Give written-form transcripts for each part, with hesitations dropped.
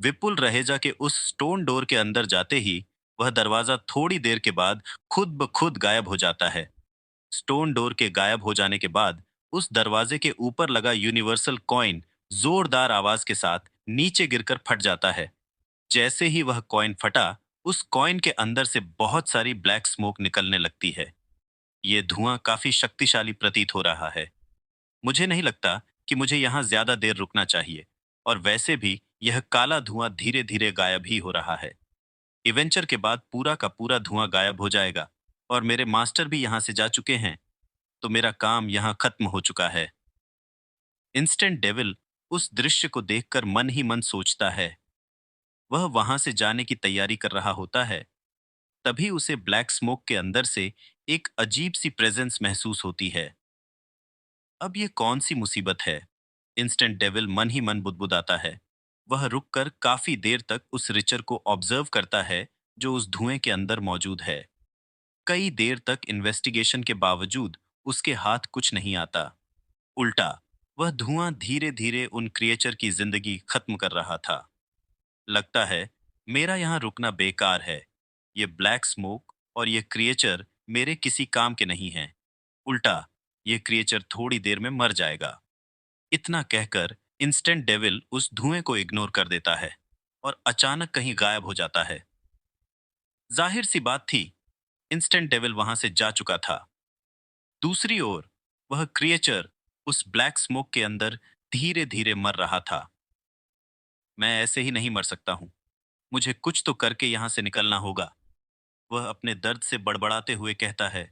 विपुल रहेजा के उस stone door के अंदर जाते ही वह दरवाजा थोड़ी देर के बाद खुद ब खुद गायब हो जाता है। स्टोन डोर के गायब हो जाने के बाद उस दरवाजे के ऊपर लगा यूनिवर्सल कॉइन जोरदार आवाज के साथ नीचे गिरकर फट जाता है। जैसे ही वह कॉइन फटा, उस कॉइन के अंदर से बहुत सारी ब्लैक स्मोक निकलने लगती है। ये धुआं काफी शक्तिशाली प्रतीत हो रहा है। मुझे नहीं लगता कि मुझे यहाँ ज्यादा देर रुकना चाहिए, और वैसे भी यह काला धुआं धीरे धीरे गायब ही हो रहा है। इवेंचर के बाद पूरा का पूरा धुआं गायब हो जाएगा और मेरे मास्टर भी यहाँ से जा चुके हैं, तो मेरा काम यहाँ खत्म हो चुका है। इंस्टेंट डेविल उस दृश्य को देखकर मन ही मन सोचता है। वह वहां से जाने की तैयारी कर रहा होता है। तभी उसे ब्लैक स्मोक के अंदर से एक अजीब सी प्रेजेंस महसूस होती है। अब ये कौन सी मुसीबत है? इंस्टेंट डेविल मन ही मन बुदबुदाता है। वह रुककर काफी देर तक उस रिचर को ऑब्जर्व करता है जो उस धुएं के अंदर मौजूद है। कई देर तक इन्वेस्टिगेशन के बावजूद उसके हाथ कुछ नहीं आता। उल्टा, वह धुआं धीरे धीरे उन क्रिएचर की जिंदगी खत्म कर रहा था। लगता है मेरा यहाँ रुकना बेकार है। ये ब्लैक स्मोक और ये क्रिएचर मेरे किसी काम के नहीं हैं। उल्टा, ये क्रिएचर थोड़ी देर में मर जाएगा। इतना कहकर इंस्टेंट डेविल उस धुएं को इग्नोर कर देता है और अचानक कहीं गायब हो जाता है। जाहिर सी बात थी, इंस्टेंट डेविल वहां से जा चुका था। दूसरी ओर वह क्रिएचर उस ब्लैक स्मोक के अंदर धीरे धीरे मर रहा था। मैं ऐसे ही नहीं मर सकता हूँ। मुझे कुछ तो करके यहाँ से निकलना होगा, वह अपने दर्द से बड़बड़ाते हुए कहता है।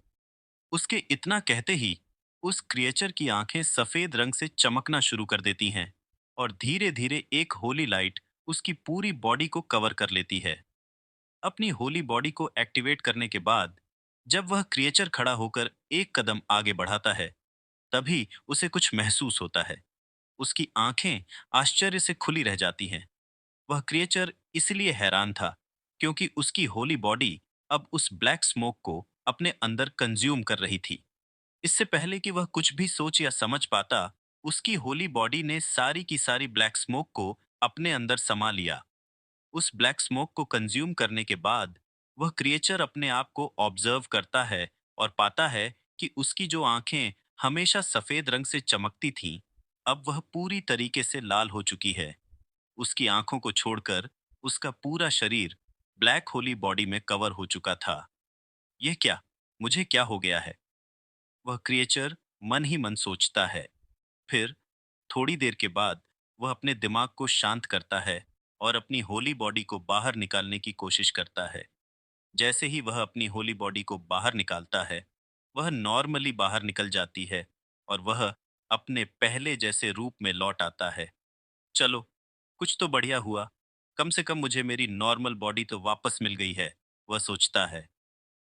उसके इतना कहते ही उस क्रिएचर की आंखें सफेद रंग से चमकना शुरू कर देती हैं और धीरे धीरे एक होली लाइट उसकी पूरी बॉडी को कवर कर लेती है। अपनी होली बॉडी को एक्टिवेट करने के बाद जब वह क्रिएचर खड़ा होकर एक कदम आगे बढ़ाता है, तभी उसे कुछ महसूस होता है। उसकी आंखें आश्चर्य से खुली रह जाती हैं। वह क्रिएचर इसलिए हैरान था क्योंकि उसकी होली बॉडी अब उस ब्लैक स्मोक को अपने अंदर कंज्यूम कर रही थी। इससे पहले कि वह कुछ भी सोच या समझ पाता, उसकी होली बॉडी ने सारी की सारी ब्लैक स्मोक को अपने अंदर समा लिया। उस ब्लैक स्मोक को कंज्यूम करने के बाद वह क्रिएचर अपने आप को ऑब्जर्व करता है और पाता है कि उसकी जो आंखें हमेशा सफेद रंग से चमकती थीं, अब वह पूरी तरीके से लाल हो चुकी है। उसकी आंखों को छोड़कर उसका पूरा शरीर ब्लैक होली बॉडी में कवर हो चुका था। यह क्या? मुझे क्या हो गया है? वह क्रिएचर मन ही मन सोचता है। फिर थोड़ी देर के बाद वह अपने दिमाग को शांत करता है और अपनी होली बॉडी को बाहर निकालने की कोशिश करता है। जैसे ही वह अपनी होली बॉडी को बाहर निकालता है, वह नॉर्मली बाहर निकल जाती है और वह अपने पहले जैसे रूप में लौट आता है। चलो, कुछ तो बढ़िया हुआ। कम से कम मुझे मेरी नॉर्मल बॉडी तो वापस मिल गई है, वह सोचता है।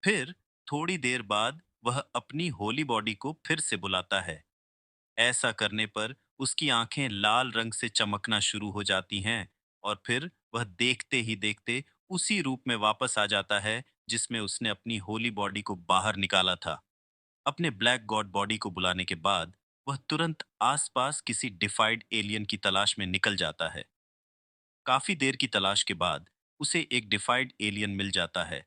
फिर थोड़ी देर बाद वह अपनी होली बॉडी को फिर से बुलाता है। ऐसा करने पर उसकी आंखें लाल रंग से चमकना शुरू हो जाती हैं और फिर वह देखते ही देखते उसी रूप में वापस आ जाता है जिसमें उसने अपनी होली बॉडी को बाहर निकाला था। अपने ब्लैक गॉड बॉडी को बुलाने के बाद वह तुरंत आसपास किसी डिफाइड एलियन की तलाश में निकल जाता है। काफी देर की तलाश के बाद उसे एक डिफाइड एलियन मिल जाता है।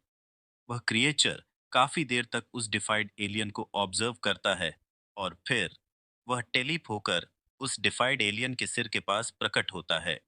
वह क्रिएचर काफी देर तक उस डिफाइड एलियन को ऑब्जर्व करता है और फिर वह टेलीप होकर उस डिफाइड एलियन के सिर के पास प्रकट होता है।